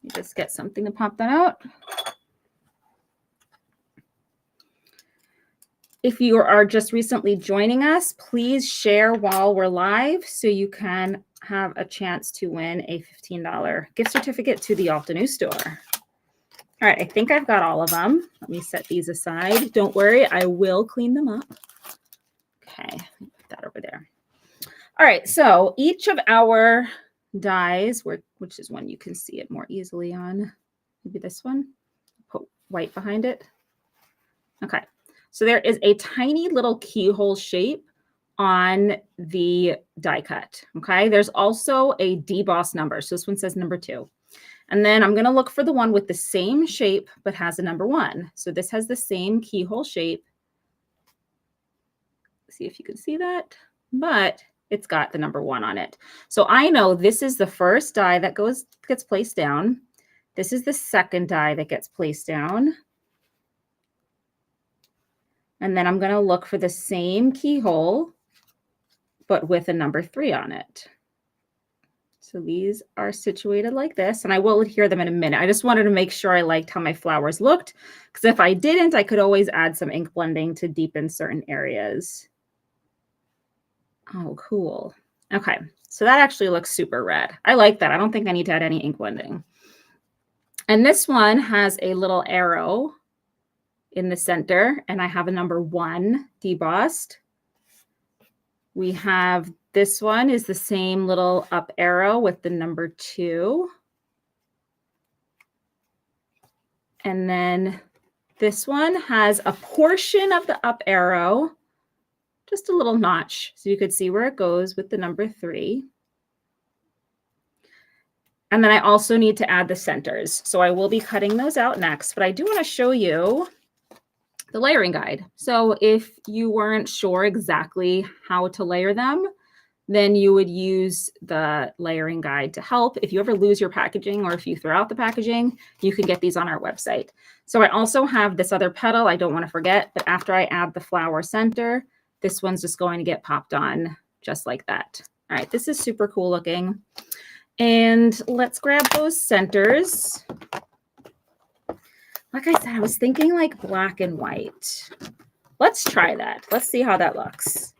You just get something to pop that out. If you are just recently joining us, please share while we're live so you can have a chance to win a $15 gift certificate to the Altenew store. All right, I think I've got all of them. Let me set these aside. Don't worry, I will clean them up. Okay, put that over there. All right, so each of our dies, which is one you can see it more easily on, maybe this one, put white behind it. Okay, so there is a tiny little keyhole shape on the die cut, okay? There's also a deboss number, so this one says number 2. And then I'm gonna look for the one with the same shape, but has a number 1. So this has the same keyhole shape. See if you can see that, but it's got the number 1 on it. So I know this is the first die that gets placed down. This is the second die that gets placed down. And then I'm gonna look for the same keyhole, but with a number 3 on it. So these are situated like this, and I will adhere them in a minute. I just wanted to make sure I liked how my flowers looked, because if I didn't, I could always add some ink blending to deepen certain areas. Oh, cool. Okay, so that actually looks super red. I like that. I don't think I need to add any ink blending. And this one has a little arrow in the center, and I have a number 1 debossed. We have this one is the same little up arrow with the number 2. And then this one has a portion of the up arrow, just a little notch, so you could see where it goes with the number 3. And then I also need to add the centers. So I will be cutting those out next, but I do want to show you the layering guide. So if you weren't sure exactly how to layer them, then you would use the layering guide to help. If you ever lose your packaging or if you throw out the packaging, you can get these on our website. So I also have this other petal I don't want to forget, but after I add the flower center, this one's just going to get popped on just like that. All right, this is super cool looking. And let's grab those centers. Like I said, I was thinking like black and white. Let's try that. Let's see how that looks.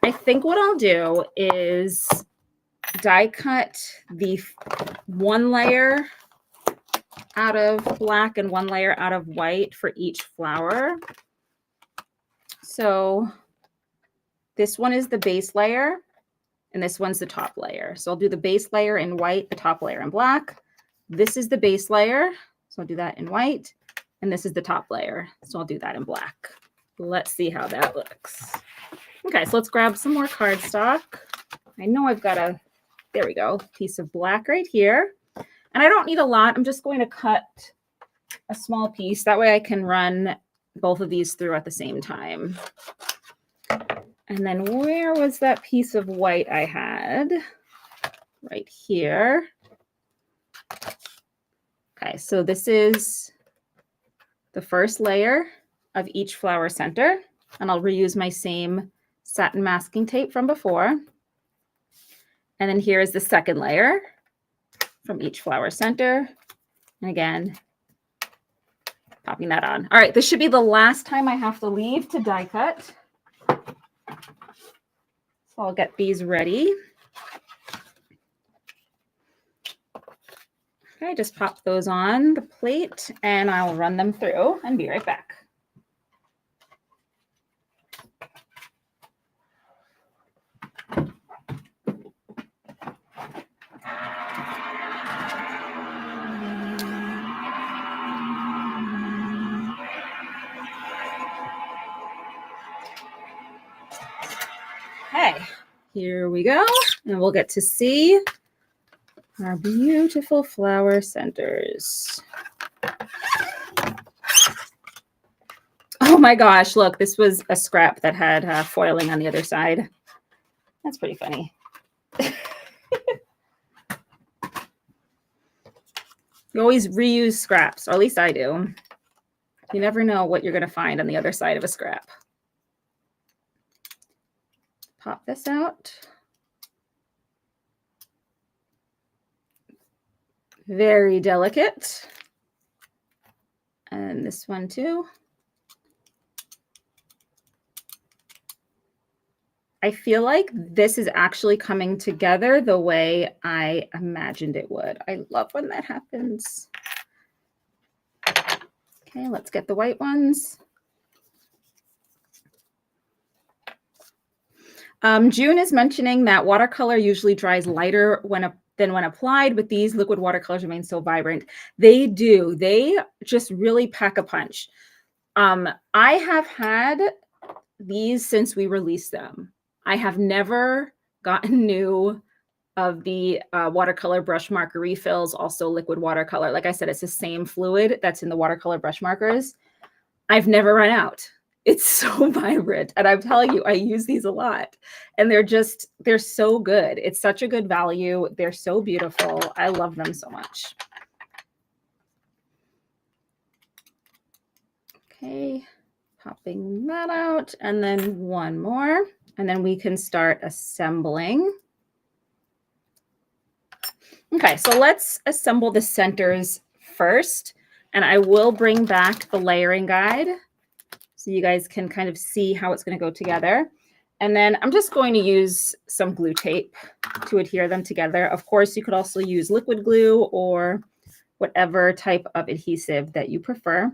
I think what I'll do is die cut the 1 layer out of black and 1 layer out of white for each flower. So this one is the base layer and this one's the top layer. So I'll do the base layer in white, the top layer in black. This is the base layer. So I'll do that in white. And this is the top layer. So I'll do that in black. Let's see how that looks. Okay, so let's grab some more cardstock. I know I've got there we go, piece of black right here. And I don't need a lot. I'm just going to cut a small piece. That way I can run both of these through at the same time. And then where was that piece of white I had? Right here. Okay, so this is the first layer of each flower center. And I'll reuse my same satin masking tape from before. And then here is the second layer from each flower center. And again, popping that on. All right, this should be the last time I have to leave to die cut. So I'll get these ready. Okay, just pop those on the plate and I'll run them through and be right back. Okay, here we go. And we'll get to see our beautiful flower centers. Oh my gosh, look, this was a scrap that had foiling on the other side. That's pretty funny. You always reuse scraps, or at least I do. You never know what you're going to find on the other side of a scrap. Pop this out. Very delicate. And this one too. I feel like this is actually coming together the way I imagined it would. I love when that happens. Okay, let's get the white ones. June is mentioning that watercolor usually dries lighter than when applied, but these liquid watercolors remain so vibrant. They do. They just really pack a punch. I have had these since we released them. I have never gotten new of the watercolor brush marker refills, also liquid watercolor. Like I said, it's the same fluid that's in the watercolor brush markers. I've never run out. It's so vibrant. And I'm telling you, I use these a lot. And they're so good. It's such a good value. They're so beautiful. I love them so much. Okay, popping that out. And then one more. And then we can start assembling. Okay, so let's assemble the centers first, and I will bring back the layering guide so you guys can kind of see how it's going to go together. And then I'm just going to use some glue tape to adhere them together. Of course, you could also use liquid glue or whatever type of adhesive that you prefer.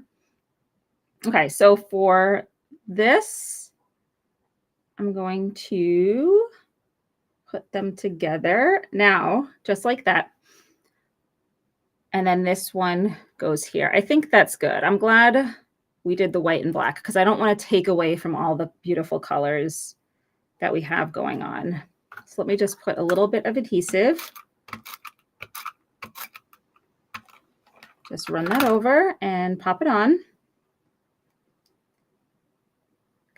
Okay, so for this, I'm going to put them together now, just like that. And then this one goes here. I think that's good. I'm glad we did the white and black because I don't want to take away from all the beautiful colors that we have going on. So let me just put a little bit of adhesive. Just run that over and pop it on.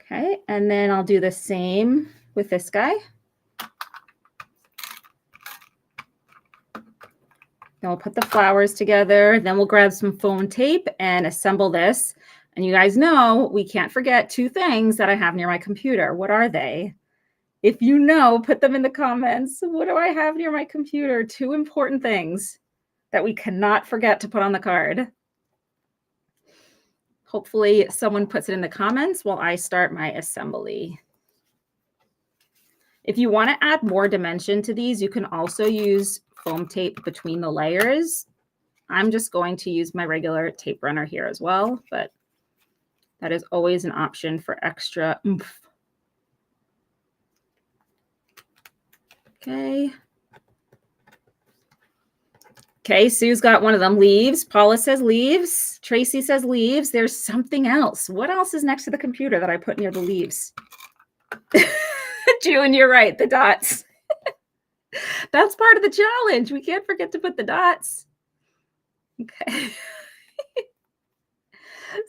Okay, and then I'll do the same with this guy. Then we'll put the flowers together. Then we'll grab some foam tape and assemble this. And you guys know we can't forget two things that I have near my computer. What are they? If you know, put them in the comments. What do I have near my computer? Two important things that we cannot forget to put on the card. Hopefully someone puts it in the comments while I start my assembly. If you want to add more dimension to these, you can also use foam tape between the layers. I'm just going to use my regular tape runner here as well, but that is always an option for extra oomph. Okay. Okay, Sue's got one of them, leaves. Paula says leaves. Tracy says leaves. There's something else. What else is next to the computer that I put near the leaves? June, you're right, the dots. That's part of the challenge. We can't forget to put the dots. Okay.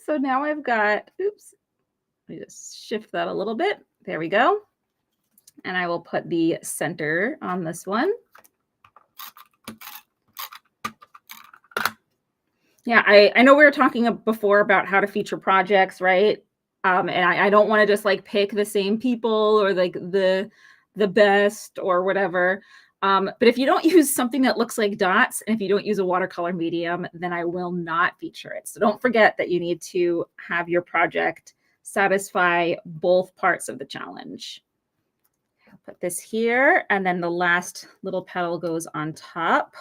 So now I've got, oops, let me just shift that a little bit. There we go. And I will put the center on this one. Yeah, I know we were talking before about how to feature projects, right? And I don't want to just like pick the same people or like the best or whatever. But if you don't use something that looks like dots, and if you don't use a watercolor medium, then I will not feature it. So don't forget that you need to have your project satisfy both parts of the challenge. I'll put this here, and then the last little petal goes on top.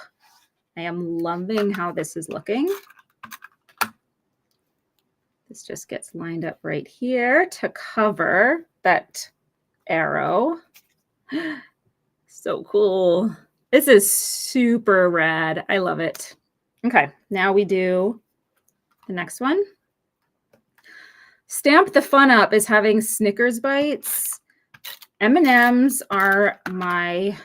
I am loving how this is looking. This just gets lined up right here to cover that arrow. So cool. This is super rad. I love it. Okay, now we do the next one. Stamp the Fun Up is having Snickers bites. M&Ms are my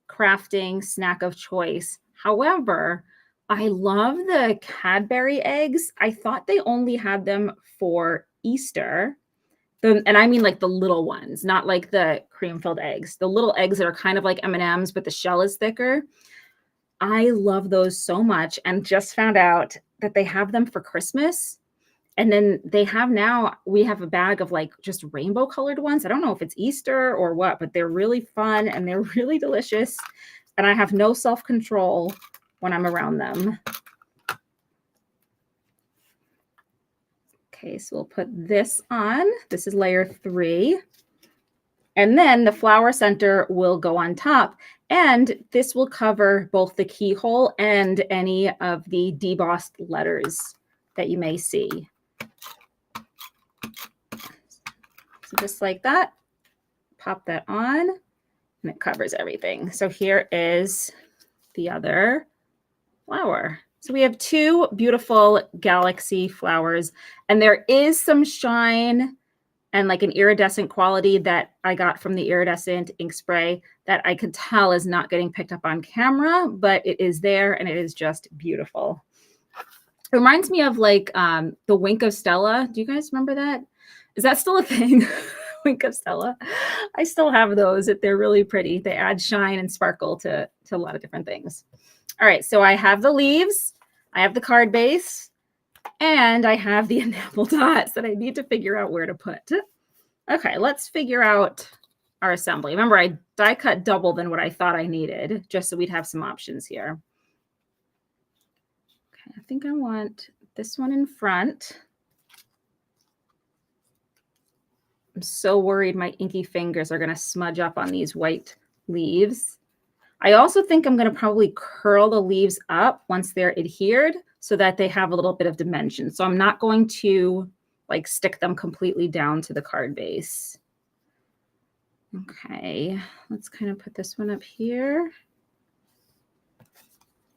crafting snack of choice. However, I love the Cadbury eggs. I thought they only had them for Easter. And I mean like the little ones, not like the cream-filled eggs. The little eggs that are kind of like M&Ms, but the shell is thicker. I love those so much and just found out that they have them for Christmas. And then they have now, we have a bag of like just rainbow colored ones. I don't know if it's Easter or what, but they're really fun and they're really delicious. And I have no self-control when I'm around them. Okay, so we'll put this on. This is layer 3. And then the flower center will go on top. And this will cover both the keyhole and any of the debossed letters that you may see. So just like that, pop that on, and it covers everything. So here is the other flower. So we have two beautiful galaxy flowers, and there is some shine and like an iridescent quality that I got from the iridescent ink spray that I could tell is not getting picked up on camera, but it is there and it is just beautiful. It reminds me of like the Wink of Stella. Do you guys remember that? Is that still a thing? Wink of Stella. I still have those. They're really pretty. They add shine and sparkle to a lot of different things. All right, so I have the leaves, I have the card base, and I have the enamel dots that I need to figure out where to put. Okay, let's figure out our assembly. Remember, I die cut double than what I thought I needed, just so we'd have some options here. Okay, I think I want this one in front. I'm so worried my inky fingers are going to smudge up on these white leaves. I also think I'm going to probably curl the leaves up once they're adhered so that they have a little bit of dimension. So I'm not going to like stick them completely down to the card base. Okay, let's kind of put this one up here.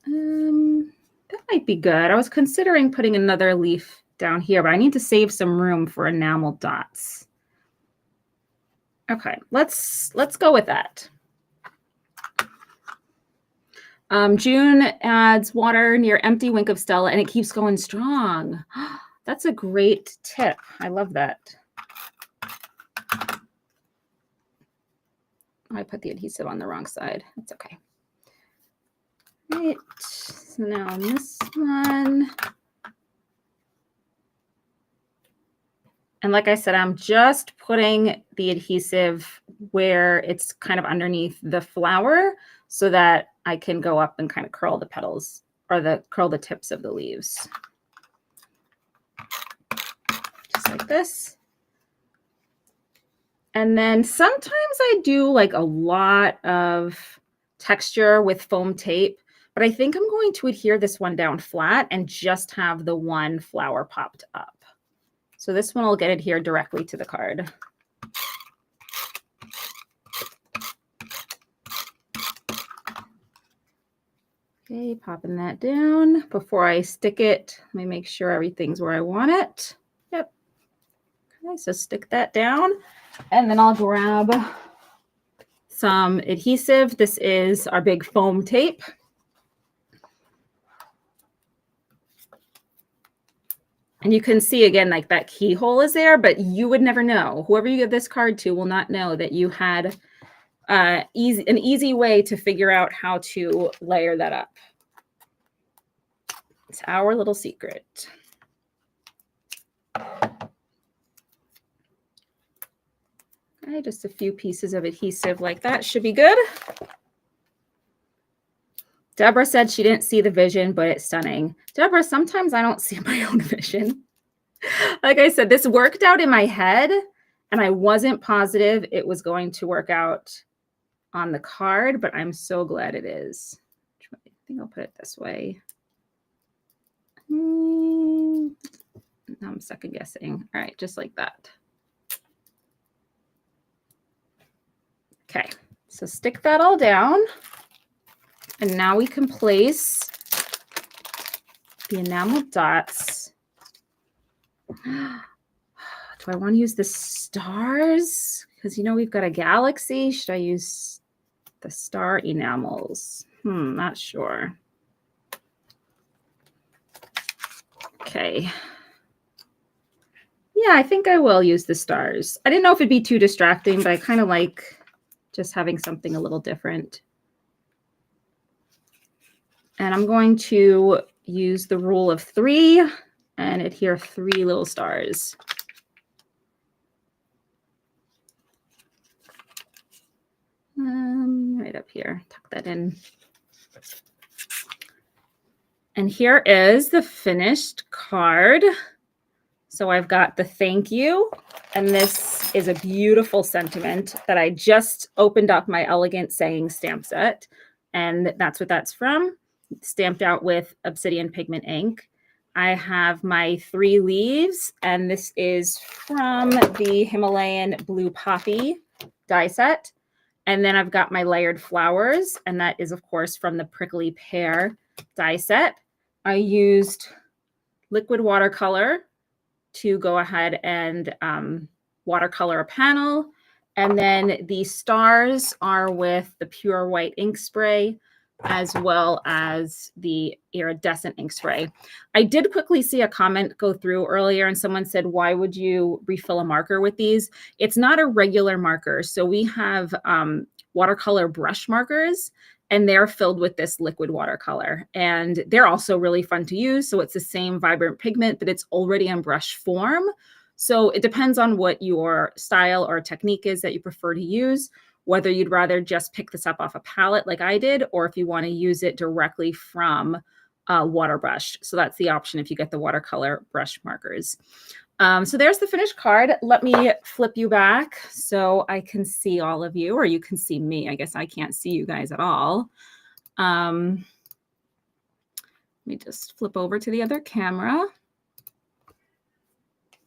That might be good. I was considering putting another leaf down here, but I need to save some room for enamel dots. Okay, let's go with that. June adds water near empty wink of Stella, and it keeps going strong. That's a great tip. I love that. I put the adhesive on the wrong side. That's okay. Right. So now on this one. And like I said, I'm just putting the adhesive where it's kind of underneath the flower so that I can go up and kind of curl the petals or curl the tips of the leaves. Just like this. And then sometimes I do like a lot of texture with foam tape, but I think I'm going to adhere this one down flat and just have the one flower popped up. So this one will get adhered directly to the card. Okay, popping that down. Before I stick it, let me make sure everything's where I want it. Yep. Okay, so stick that down. And then I'll grab some adhesive. This is our big foam tape. And you can see again, like that keyhole is there, but you would never know. Whoever you give this card to will not know that you had an easy way to figure out how to layer that up. It's our little secret. Okay, just a few pieces of adhesive like that should be good. Deborah said she didn't see the vision, but it's stunning. Deborah, sometimes I don't see my own vision. Like I said, this worked out in my head, and I wasn't positive it was going to work out on the card, but I'm so glad it is. I think I'll put it this way. Now I'm second guessing. All right, just like that. Okay, so stick that all down. And now we can place the enamel dots. Do I want to use the stars? Because, you know, we've got a galaxy. Should I use the star enamels? Not sure. Okay. Yeah, I think I will use the stars. I didn't know if it'd be too distracting, but I kind of like just having something a little different. And I'm going to use the rule of 3 and adhere 3 little stars. Right up here, tuck that in. And here is the finished card. So I've got the thank you, and this is a beautiful sentiment that I just opened up my Elegant Saying stamp set, and that's what that's from. Stamped out with obsidian pigment ink. I have my 3 leaves, and this is from the Himalayan Blue Poppy die set. And then I've got my layered flowers, and that is, of course, from the Prickly Pear die set. I used liquid watercolor to go ahead and watercolor a panel. And then the stars are with the pure white ink spray, as well as the iridescent ink spray. I did quickly see a comment go through earlier, and someone said, why would you refill a marker with these? It's not a regular marker. So we have watercolor brush markers, and they're filled with this liquid watercolor. And they're also really fun to use. So it's the same vibrant pigment, but it's already in brush form. So it depends on what your style or technique is that you prefer to use, whether you'd rather just pick this up off a palette like I did, or if you want to use it directly from a water brush. So that's the option if you get the watercolor brush markers. So there's the finished card. Let me flip you back so I can see all of you, or you can see me. I guess I can't see you guys at all. Let me just flip over to the other camera.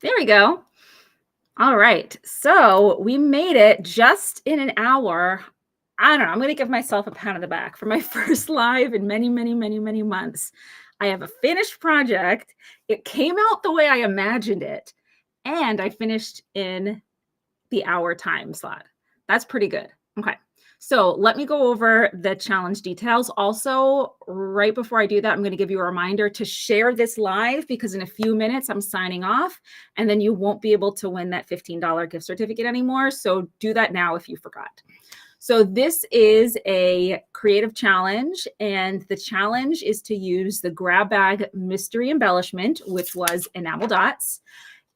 There we go. All right. So we made it just in an hour. I don't know. I'm going to give myself a pat on the back for my first live in many, many, many, many months. I have a finished project. It came out the way I imagined it, and I finished in the hour time slot. That's pretty good. Okay. So let me go over the challenge details. Also, right before I do that, I'm going to give you a reminder to share this live, because in a few minutes I'm signing off, and then you won't be able to win that $15 gift certificate anymore. So do that now if you forgot. So this is a creative challenge, and the challenge is to use the grab bag mystery embellishment, which was enamel dots.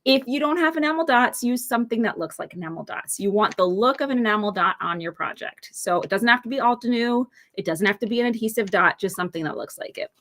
If you don't have enamel dots, use something that looks like enamel dots. You want the look of an enamel dot on your project. So it doesn't have to be Altenew. It doesn't have to be an adhesive dot, just something that looks like it.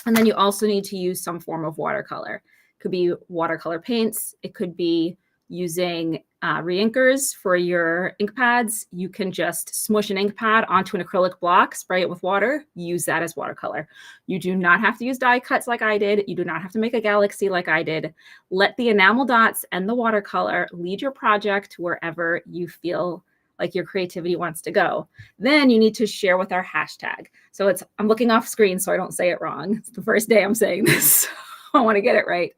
And then you also need to use some form of watercolor. It could be watercolor paints. It could be using reinkers for your ink pads. You can just smush an ink pad onto an acrylic block, spray it with water, use that as watercolor. You do not have to use die cuts like I did. You do not have to make a galaxy like I did. Let the enamel dots and the watercolor lead your project wherever you feel like your creativity wants to go. Then you need to share with our hashtag. So I'm looking off screen so I don't say it wrong. It's the first day I'm saying this. I want to get it right.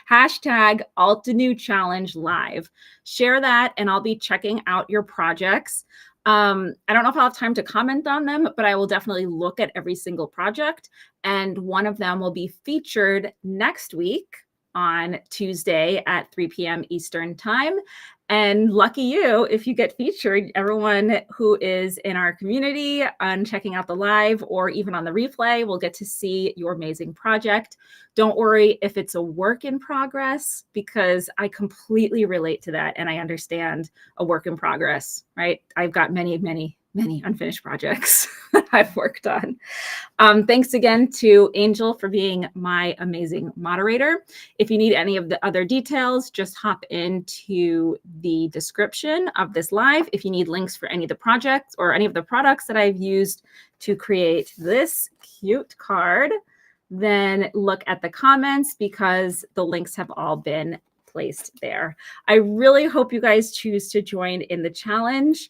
Hashtag Altenew Challenge Live. Share that, and I'll be checking out your projects. I don't know if I'll have time to comment on them, but I will definitely look at every single project. And one of them will be featured next week on Tuesday at 3 p.m. Eastern Time. And lucky you, if you get featured, everyone who is in our community on checking out the live or even on the replay will get to see your amazing project. Don't worry if it's a work in progress, because I completely relate to that. And I understand a work in progress, right? I've got many, many, many unfinished projects that I've worked on. Thanks again to Angel for being my amazing moderator. If you need any of the other details, just hop into the description of this live. If you need links for any of the projects or any of the products that I've used to create this cute card, then look at the comments, because the links have all been placed there. I really hope you guys choose to join in the challenge.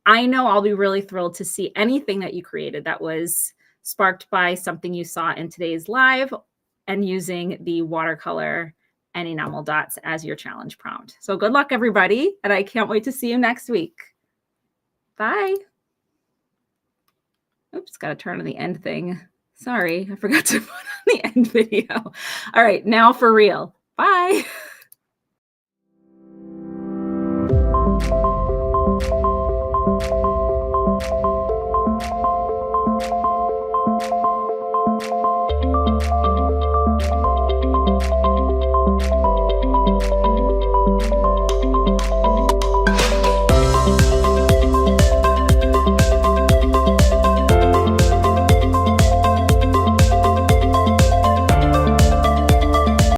I know I'll be really thrilled to see anything that you created that was sparked by something you saw in today's live, and using the watercolor and enamel dots as your challenge prompt. So good luck, everybody, and I can't wait to see you next week. Bye. Oops, got to turn on the end thing. Sorry, I forgot to put on the end video. All right, now for real. Bye.